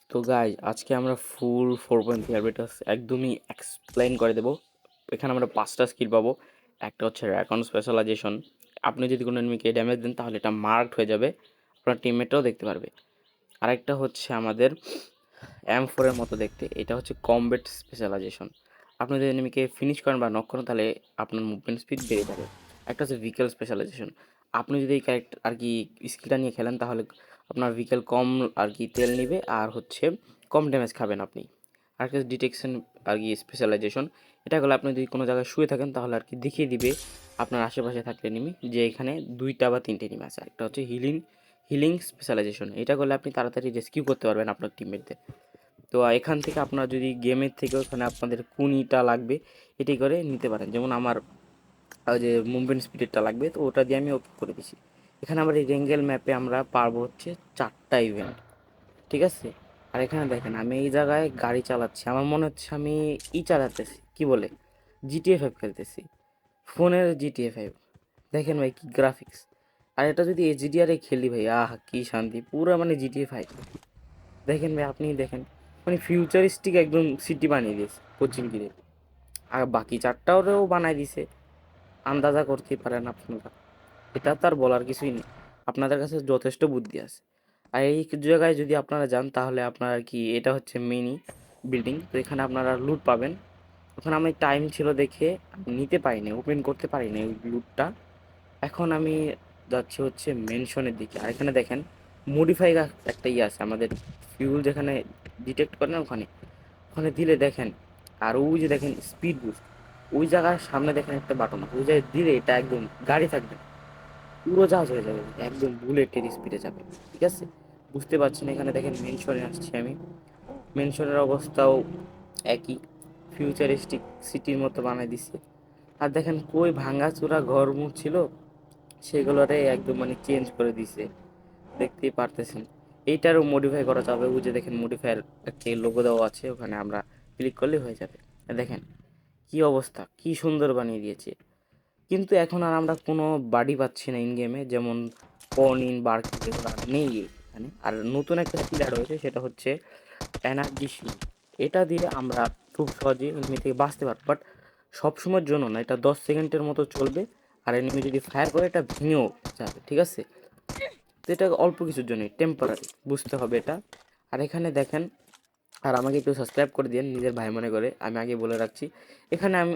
তো গাইজ আজকে আমরা ফুল 4.3 হ্যাবিটাস একদমই এক্সপ্লেন করে দেবো। এখানে আমরা 5টা স্কিল পাবো। একটা হচ্ছে র্যাকন স্পেশালাইজেশন। আপনি যদি কোনো এনিমিকে ড্যামেজ দেন তাহলে এটা মার্কড হয়ে যাবে, আপনার টিমমেটরাও দেখতে পারবে। আরেকটা হচ্ছে আমাদের M4 এর মতো দেখতে, এটা হচ্ছে কমব্যাট স্পেশালাইজেশন। আপনি যদি এনিমিকে ফিনিশ করেন বা নক করেন তাহলে আপনার মুভমেন্ট স্পিড বেড়ে যাবে। একটা হচ্ছে ভিকেল স্পেশালাইজেশন। আপনি যদি এই ক্যারেক্টার আর কি স্কিলটা নিয়ে খেলেন তাহলে আপনার ভিকেল কম আর কি তেল নিবে আর হচ্ছে কম ড্যামেজ খাবেন আপনি। আর একটা ডিটেকশন আর কি স্পেশালাইজেশন। এটা হলো আপনি যদি কোনো জায়গায় শুয়ে থাকেন তাহলে আর কি দেখিয়ে দিবে আপনার আশেপাশে থাকলে এনিমি যে এখানে 2টা বা 3টে এনিমি আছে। একটা হচ্ছে হিলিং স্পেশালাইজেশন। এটা করলে আপনি তাড়াতাড়ি রেস্কিউ করতে পারবেন আপনার টিমমেটদের। তো এখান থেকে আপনারা যদি গেমের থেকে ওখানে আপনাদের কোনটা লাগবে এটি করে নিতে পারেন। যেমন আমার ওই যে মুভমেন্ট স্পিডটা লাগবে, তো ওটা দিয়ে আমি ওকে করে দিছি। এখানে আমরা এই রেঙ্গেল ম্যাপে আমরা পারবো হচ্ছে 4টা ইভেন্ট, ঠিক আছে। আর এখানে দেখেন আমি এই জায়গায় গাড়ি চালাচ্ছি, আমার মনে হচ্ছে আমি চালাতেছি কি বলে GTA 5 খেলতেছি, ফোনের GTA 5। দেখেন ভাই কি গ্রাফিক্স। আর এটা যদি HDR খেলি ভাই, আহ কি শান্তি, পুরো মানে GTA 5। দেখেন ভাই, আপনি দেখেন, মানে ফিউচারিস্টিক একদম সিটি বানিয়ে দিয়েছে কোচিং গিরে। আর বাকি 4টাও বানাই দিছে, আন্দাজা করতে পারেন আপনারা। এটা তার বলার কিছুই নেই, আপনাদের কাছে যথেষ্ট বুদ্ধি আছে। আর এই জায়গায় যদি আপনারা যান তাহলে আপনারা কি, এটা হচ্ছে মিনি বিল্ডিং, তো এখানে আপনারা লুট পাবেন। ওখানে আমি টাইম ছিল দেখে নিতে পারিনি, ওপেন করতে পারিনি ওই লুটটা। এখন আমি যাচ্ছি হচ্ছে মেনশনের দিকে। আর এখানে দেখেন মডিফাই একটা ইয়ে আছে আমাদের, ফিউল যেখানে ডিটেক্ট করে না ওখানে ওখানে দিলে দেখেন। আর ওই যে দেখেন স্পিড বুস্ট, ওই জায়গার সামনে দেখেন একটা বাটন, ওই জায়গায় দিলে এটা একদম গাড়ি থাকবে উড়োজাহাজ হয়ে যাবে, একদম বুলেটের স্পিডে যাবে, ঠিক আছে। বুঝতে পারছেন, এখানে দেখেন মেনশনে আসছি আমি। মেনশনের অবস্থাও একই, ফিউচারিস্টিক সিটির মতো বানাই দিছে। আর দেখেন কই ভাঙাচোরা ঘর মুখ ছিল সেগুলোরে একদম মানে চেঞ্জ করে দিছে, দেখতেই পারতেছেন। এইটারও মডিফাই করা যাবে, ওই যে দেখেন মডিফায়ার একটি লোগো দেওয়া আছে, ওখানে আমরা ক্লিক করলে হয়ে যাবে। দেখেন কি অবস্থা, কি সুন্দর বানিয়ে দিয়েছে। কিন্তু এখন আর আমরা কোনো বাড়ি পাচ্ছি না ইন গেমে, যেমন পনিন বার্ক এগুলো আর নেই এখানে। আর নতুন একটা স্কিল অ্যাড হয়েছে, সেটা হচ্ছে এনার্জি শিল্ড। এটা দিয়ে আমরা খুব সহজে এনিমি থেকে বাঁচতে পারবো, বাট সবসময়ের জন্য না, এটা 10 সেকেন্ডের মতো চলবে। আর এনিমি যদি ফায়ার করে এটা ভেঙেও যাবে, ঠিক আছে। তো এটা অল্প কিছুর জন্য, টেম্পোরারি, বুঝতে হবে এটা। আর এখানে দেখেন, আর আমাকে একটু সাবস্ক্রাইব করে দিন নিজের ভাই মনে করে, আমি আগে বলে রাখছি। এখানে আমি